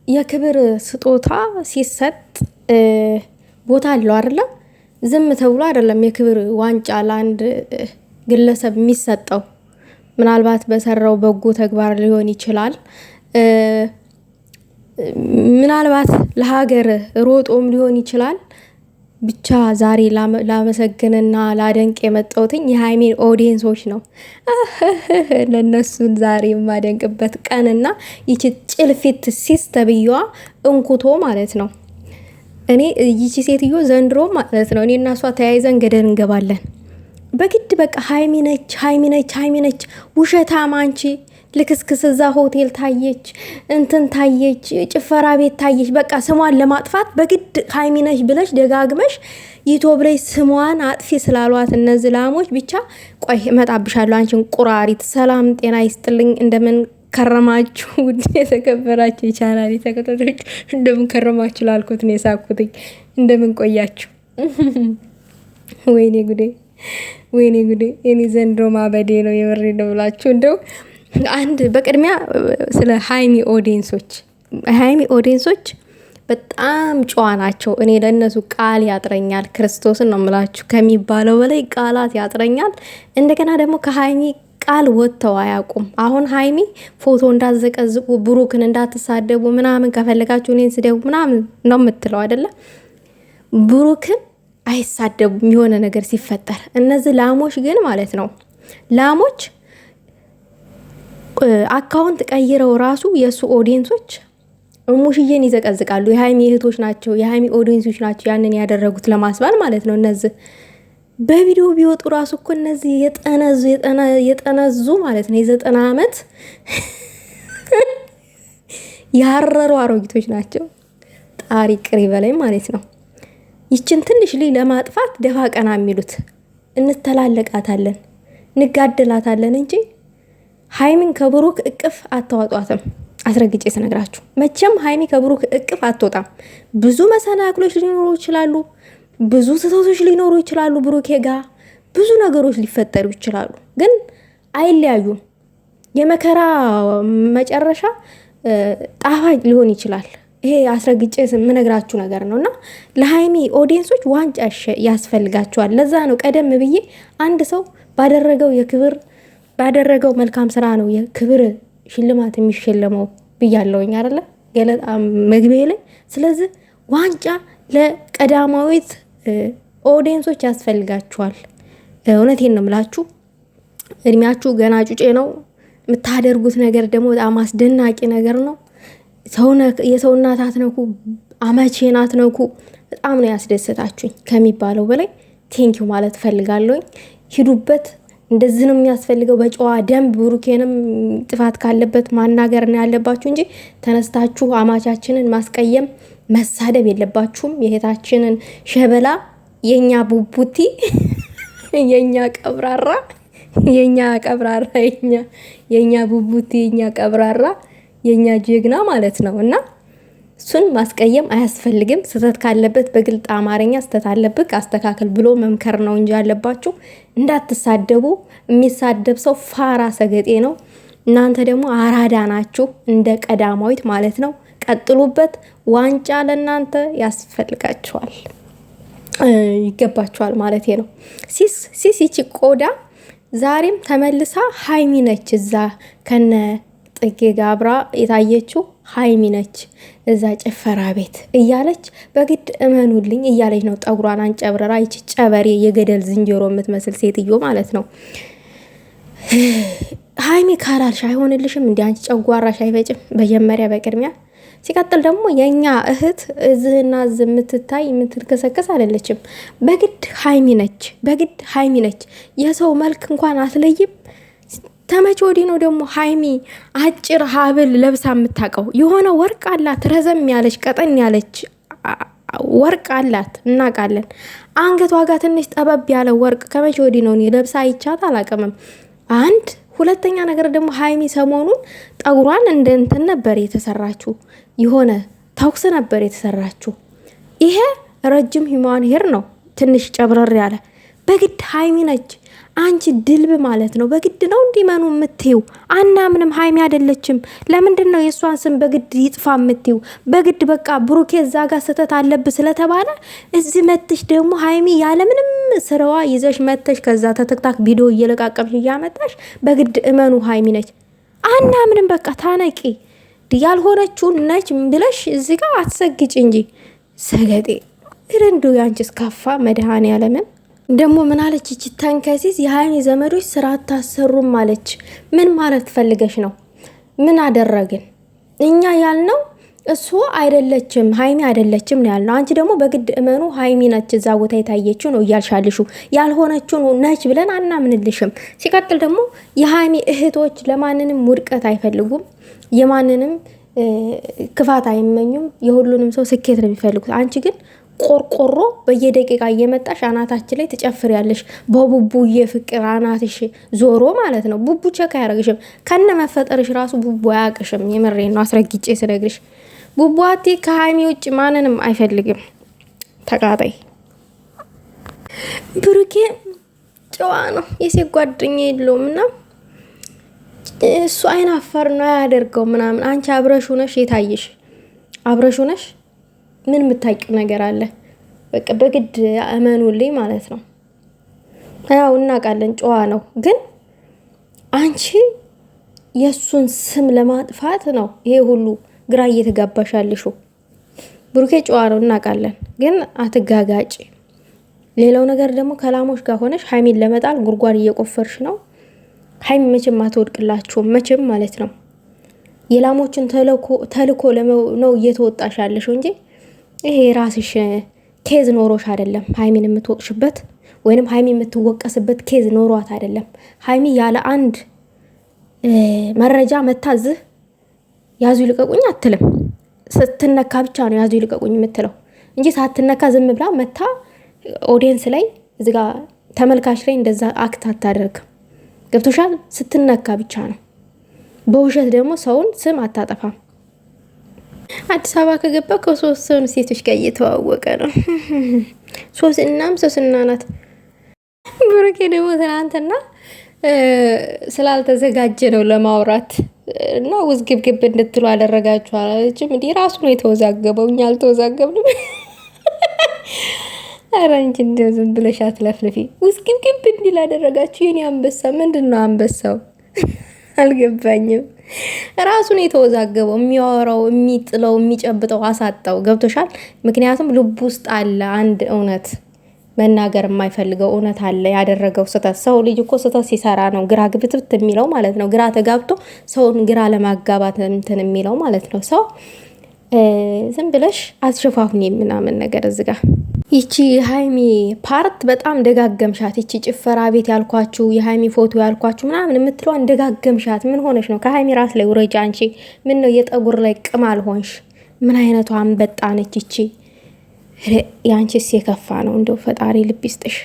የክብር ስጦታ ሲሰጥ ቦታ አለው አይደለ? ዝም ተብሎ አይደለም የክብር ዋንጫ ለአንድ ግለሰብ የሚሰጠው። ምናልባት በሰራው በጎ ተግባር ሊሆን ይችላል። ምናልባት ለሀገር ሮጦም ሊሆን ይችላል። ብቻ ዛሬ ላመሰግንና ላደንቅ የመጣሁትኝ የሃይሚን ኦዲየንሶች ነው። ለነሱን ዛሬ የማደንቅበት ቀንና ይቺ ጭልፊት ሲስ ተብዬዋ እንኩቶ ማለት ነው። እኔ ይቺ ሴትዮ ዘንድሮ ማለት ነው እኔና እሷ ተያይዘን ገደል እንገባለን። በግድ በቃ ሃይሚ ነች ሃይሚ ነች ሃይሚ ነች። ውሸታም አንቺ ልክስክስ እዛ ሆቴል ታየች፣ እንትን ታየች፣ ጭፈራ ቤት ታየች። በቃ ስሟን ለማጥፋት በግድ ሃይሚ ነች ብለሽ ደጋግመሽ ዩቲዩብ ላይ ስሟን አጥፊ ስላሏት እነዚህ ላሞች ብቻ ቆይ እመጣብሻለሁ አንቺን ቁራሪት። ሰላም ጤና ይስጥልኝ። እንደምን ከረማችሁ? ውድ የተከበራችሁ የቻናሌ ተከታታዮች እንደምን ከረማችሁ ላልኩት ነው የሳኩትኝ። እንደምን ቆያችሁ? ወይኔ ጉዴ ወይኔ ጉዴ! እኔ ዘንድሮ ማበዴ ነው የወሬ ነው ብላችሁ እንደው አንድ በቅድሚያ ስለ ሃይሚ ኦዲየንሶች በጣም ጨዋ ናቸው። እኔ ለእነሱ ቃል ያጥረኛል። ክርስቶስን ነው የምላችሁ ከሚባለው በላይ ቃላት ያጥረኛል። እንደገና ደግሞ ከሃይሚ ቃል ወጥተው አያውቁም። አሁን ሃይሚ ፎቶ እንዳዘቀዝቁ ብሩክን እንዳትሳደቡ ምናምን ከፈለጋችሁ እኔን ስደቡ ምናምን ነው የምትለው አይደለ? ብሩክን አይሳደቡም የሆነ ነገር ሲፈጠር። እነዚህ ላሞች ግን ማለት ነው ላሞች አካውንት ቀይረው ራሱ የሱ ኦዲየንሶች ሙሽዬን ይዘቀዝቃሉ። የሃይሚ እህቶች ናቸው፣ የሃይሚ ኦዲየንሶች ናቸው ያንን ያደረጉት ለማስባል ማለት ነው። እነዚህ በቪዲዮ ቢወጡ ራሱ እኮ እነዚህ የጠነዙ ማለት ነው የ90 ዓመት ያረሩ አሮጊቶች ናቸው። ጣሪ ቅሪ በላይ ማለት ነው። ይችን ትንሽ ልጅ ለማጥፋት ደፋ ቀና የሚሉት እንተላለቃታለን፣ እንጋደላታለን እንጂ ሃይሚን ከብሩክ እቅፍ አታወጧትም። አስረግጬ ስነግራችሁ መቼም ሃይሚ ከብሩክ እቅፍ አትወጣም። ብዙ መሰናክሎች ሊኖሩ ይችላሉ፣ ብዙ ስህተቶች ሊኖሩ ይችላሉ። ብሩኬ ጋ ብዙ ነገሮች ሊፈጠሩ ይችላሉ፣ ግን አይለያዩም። የመከራ መጨረሻ ጣፋጭ ሊሆን ይችላል። ይሄ አስረግጬ የምነግራችሁ ነገር ነው። እና ለሃይሚ ኦዲየንሶች ዋንጫ ያስፈልጋቸዋል። ለዛ ነው ቀደም ብዬ አንድ ሰው ባደረገው መልካም ስራ ነው የክብር ሽልማት የሚሸለመው ብያለሁኝ አይደለ? ገለጣ መግቢያ ላይ። ስለዚህ ዋንጫ ለቀዳማዊት ኦዲየንሶች ያስፈልጋቸዋል። እውነቴን ነው የምላችሁ። እድሜያችሁ ገና ጩጬ ነው። የምታደርጉት ነገር ደግሞ በጣም አስደናቂ ነገር ነው። የሰው እናት አትነኩ፣ አመቼን አትነኩ። በጣም ነው ያስደሰታችሁኝ ከሚባለው በላይ ቴንኪው ማለት ፈልጋለሁኝ። ሂዱበት። እንደዚህ ነው የሚያስፈልገው በጨዋ ደንብ። ብሩኬንም ጥፋት ካለበት ማናገር ነው ያለባችሁ እንጂ ተነስታችሁ አማቻችንን ማስቀየም መሳደብ የለባችሁም። የእህታችንን ሸበላ የኛ ቡቡቲ የኛ ቀብራራ የኛ ቡቡቲ የኛ ቀብራራ የኛ ጀግና ማለት ነው። እና እሱን ማስቀየም አያስፈልግም። ስተት ካለበት በግልጽ አማርኛ ስተት አለብክ አስተካከል ብሎ መምከር ነው እንጂ ያለባችሁ እንዳትሳደቡ። የሚሳደብ ሰው ፋራ ሰገጤ ነው። እናንተ ደግሞ አራዳ ናችሁ እንደ ቀዳማዊት ማለት ነው። ቀጥሉበት። ዋንጫ ለእናንተ ያስፈልጋችኋል፣ ይገባችኋል ማለት ነው። ሲስ ይቺ ቆዳ ዛሬም ተመልሳ ሃይሚ ነች። እዛ ከነ ጥጌ ጋብራ የታየችው ሃይሚ ነች። እዛ ጭፈራ ቤት እያለች በግድ እመኑልኝ እያለች ነው ጠጉሯን አንጨብረራ። ይቺ ጨበሬ የገደል ዝንጀሮ የምትመስል ሴትዮ ማለት ነው። ሃይሚ ካላልሽ አይሆንልሽም። እንዲ አንቺ ጨጓራሽ አይፈጭም። መጀመሪያ በቅድሚያ ሲቀጥል ደግሞ የኛ እህት እዝህና እዝ የምትታይ የምትልከሰከስ አይደለችም። በግድ ሃይሚ ነች። የሰው መልክ እንኳን አትለይም። ተመች ወዲህ ነው ደግሞ ሃይሚ አጭር ሀብል ለብሳ የምታውቀው። የሆነ ወርቅ አላት፣ ረዘም ያለች ቀጠን ያለች ወርቅ አላት እናውቃለን። አንገቷ ጋር ትንሽ ጠበብ ያለ ወርቅ ከመቼ ወዲህ ነው ለብሳ አይቻት አላውቅም። አንድ ሁለተኛ ነገር ደግሞ ሃይሚ ሰሞኑን ጠጉሯን እንደ እንትን ነበር የተሰራችው፣ የሆነ ተኩስ ነበር የተሰራችው። ይሄ ረጅም ሂማን ሄር ነው ትንሽ ጨብረር ያለ። በግድ ሃይሚ ነች። አንቺ ድልብ ማለት ነው። በግድ ነው እንዲመኑ የምትይው? አናምንም። ሀይሚ አይደለችም። ለምንድን ነው የእሷን ስም በግድ ይጥፋ የምትይው? በግድ በቃ ብሩኬ እዛ ጋር ስህተት አለብህ ስለተባለ እዚህ መተሽ ደግሞ ሀይሚ ያለምንም ስራዋ ይዘሽ መተሽ ከዛ ተትክታክ ቪዲዮ እየለቃቀምሽ እያመጣሽ በግድ እመኑ ሀይሚ ነች። አናምንም። በቃ ታነቂ። ያልሆነችውን ነች ብለሽ እዚህ ጋር አትሰግጭ እንጂ ሰገጤ ረንዶ ያንቺስ ካፋ መድኃኔዓለምን ደግሞ ምን አለች? እቺ ተንከሲስ የሀይሚ ዘመዶች ስራ አታሰሩም አለች። ምን ማለት ፈልገሽ ነው? ምን አደረግን እኛ ያልነው? እሱ አይደለችም ሀይሚ አይደለችም ነው ያልነው። አንቺ ደግሞ በግድ እመኑ ሀይሚ ነች እዛ ቦታ የታየችው ነው እያልሻልሹ። ያልሆነችው ነች ብለን አናምንልሽም። ሲቀጥል ደግሞ የሀይሚ እህቶች ለማንንም ውድቀት አይፈልጉም፣ የማንንም ክፋት አይመኙም። የሁሉንም ሰው ስኬት ነው የሚፈልጉት። አንቺ ግን ቆርቆሮ በየደቂቃ እየመጣሽ አናታችን ላይ ትጨፍሪያለሽ። በቡቡዬ ፍቅር አናትሽ ዞሮ ማለት ነው። ቡቡ ቸክ አያረግሽም። ከነ መፈጠርሽ ራሱ ቡቡ አያቅሽም። የምሬን ነው አስረግጬ ስነግርሽ። ቡቡ አቴ ከሀይሚ ውጭ ማንንም አይፈልግም። ተቃጣይ ብሩኬ ጨዋ ነው፣ የሴት ጓደኛ የለውም እና እሱ አይን አፋር ነው ያደርገው ምናምን። አንቺ አብረሹ ነሽ የታየሽ አብረሹ ነሽ። ምን የምታውቂው ነገር አለ? በቃ በግድ እመኑልኝ ማለት ነው። ያው እናውቃለን ጨዋ ነው፣ ግን አንቺ የሱን ስም ለማጥፋት ነው ይሄ ሁሉ ግራ እየተጋባሻልሹ። ብሩኬ ጨዋ ነው እናውቃለን፣ ግን አትጋጋጭ። ሌላው ነገር ደግሞ ከላሞች ጋር ሆነሽ ሀይሚን ለመጣል ጉርጓድ እየቆፈርሽ ነው። ሀይሚ መቼም አትወድቅላችሁም መቼም ማለት ነው። የላሞችን ተልኮ ነው እየተወጣሽ ያለሽው እንጂ ይሄ ራስሽ ኬዝ ኖሮሽ አይደለም ሀይሚን የምትወቅሽበት ወይንም ሀይሚ የምትወቀስበት ኬዝ ኖሯት አይደለም። ሀይሚ ያለ አንድ መረጃ መታዝህ ያዙ ይልቀቁኝ አትልም። ስትነካ ብቻ ነው ያዙ ይልቀቁኝ የምትለው እንጂ ሳትነካ ዝም ብላ መታ ኦዲየንስ ላይ እዚጋ ተመልካች ላይ እንደዛ አክት አታደርግም። ገብቶሻል? ስትነካ ብቻ ነው። በውሸት ደግሞ ሰውን ስም አታጠፋም። አዲስ አበባ ከገባ ከሶስት ሴቶች ጋር እየተዋወቀ ነው። ሶስና ናት። ብሩኬ ደግሞ ትናንትና ስላልተዘጋጀ ነው ለማውራት እና ውዝግብግብ እንድትሉ አደረጋችሁ አላለችም። እንዲህ ራሱ ነው የተወዛገበው፣ እኛ አልተወዛገብንም። ኧረ እንጂ እንደው ዝም ብለሽ አትለፍልፊ። ውዝግብግብ እንዲል አደረጋችሁ። የኔ አንበሳ ምንድን ነው አንበሳው? አልገባኝም። ራሱን የተወዛገበው የሚያወራው የሚጥለው የሚጨብጠው አሳጣው። ገብቶሻል? ምክንያቱም ልብ ውስጥ አለ አንድ እውነት መናገር የማይፈልገው እውነት አለ። ያደረገው ስህተት ሰው ልጅ እኮ ስህተት ሲሰራ ነው ግራ ግብትብት የሚለው ማለት ነው። ግራ ተጋብቶ ሰውን ግራ ለማጋባት እንትን የሚለው ማለት ነው። ሰው ዝም ብለሽ አስሸፋፍኔ ምናምን ነገር እዝጋ ይቺ የሀይሚ ፓርት በጣም ደጋገምሻት። ይቺ ጭፈራ ቤት ያልኳችሁ የሀይሚ ፎቶ ያልኳችሁ ምናምን የምትለዋን ደጋገምሻት። ምን ሆነሽ ነው? ከሀይሚ ራስ ላይ ውረጃ አንቺ። ምን ነው የጠጉር ላይ ቅማል ሆንሽ? ምን አይነቱ አንበጣ ነች ይቺ? ያንቺስ የከፋ ነው። እንደው ፈጣሪ ልብ ይስጥሽ።